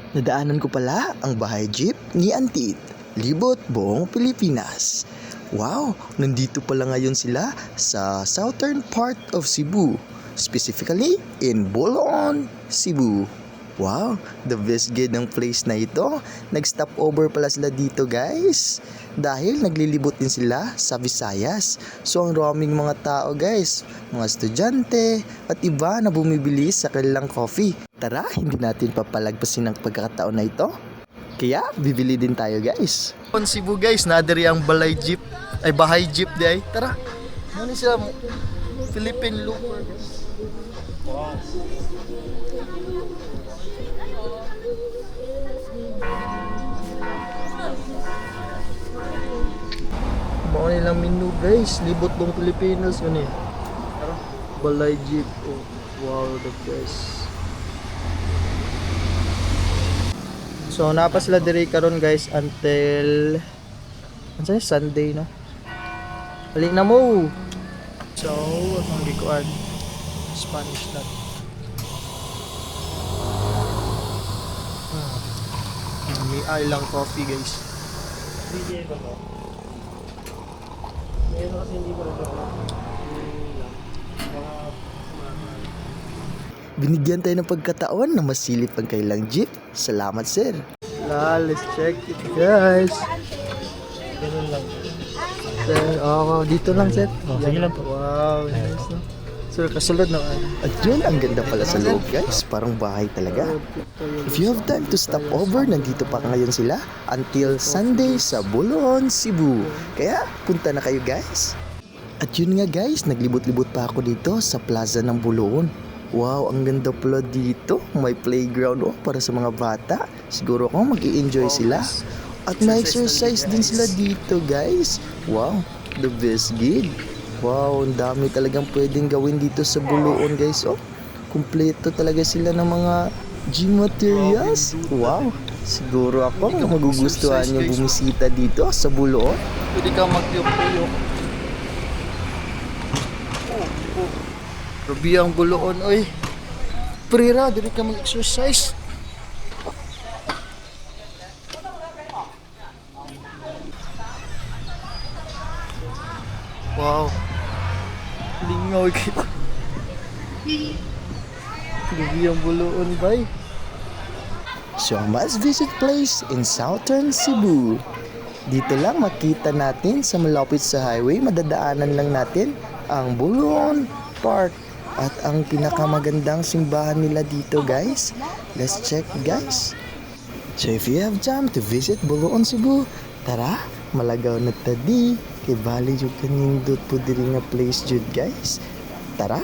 Nadaanan ko pala ang bahay jeep ni Antit, libot buong Pilipinas. Wow, nandito pala ngayon sila sa southern part of Cebu, specifically in Bolon, Cebu. Wow, the best gid ng place na ito. Nag-stop over pala sila dito guys. Dahil naglilibot din sila sa Visayas. So ang raming mga tao guys, mga estudyante at iba na bumibili sa kanilang coffee. Tara, hindi natin papalagpasin ang pagkakataon na ito. Kaya bibili din tayo guys. On Cebu guys, nadiri ang balay jeep. Ay bahay jeep di ay. Tara. Ano sila Philippine looper guys. Wow. Mga nilang menu guys, libot ng Pilipinas yun eh. Balay jeep, oh, wow, the best. So napa sila diri karon guys until Sunday no. Balik na mo. So ang gikuan Spanish na. May island coffee guys. DJ ba to? Meron kasi hindi ko rin binigyan tayo ng pagkataon na masilip ang kailang jeep. Salamat sir. Let's check it guys. Ganun lang. Sir, dito lang sir. Sige lang po. Wow, nice no. Sir, kasulod na. At yun, ang ganda pala sa loob guys. Parang bahay talaga. If you have time to stop over, nandito pa ngayon sila until Sunday sa Bolon, Cebu. Kaya punta na kayo guys. At yun nga guys, naglibot-libot pa ako dito sa plaza ng Bolon. Wow, ang ganda pala dito. May playground para sa mga bata. Siguro ako mag-i-enjoy sila. At may exercise din sila dito guys. Wow, the best gig. Wow, ang dami talagang pwedeng gawin dito sa Bolon guys. Oh, kumpleto talaga sila ng mga gym materials. Wow, siguro ako magugustuhan nyo bumisita dito sa Bolon. Pwede ka mag-yuk-yuk. Rubi ang Bolon, oy. Prira, dili ka mag-exercise. Wow. Lingaw kita. Rubi ang Bolon, bay. So, must visit place in southern Cebu. Dito lang makita natin sa malapit sa highway, madadaanan lang natin ang Bolon Park. At ang pinakamagandang simbahan nila dito guys. Let's check guys. So if you have time to visit Bolon, Cebu, tara, malagaw na tadi. Kay bali yung kanindot po diri nga place jud guys. Tara.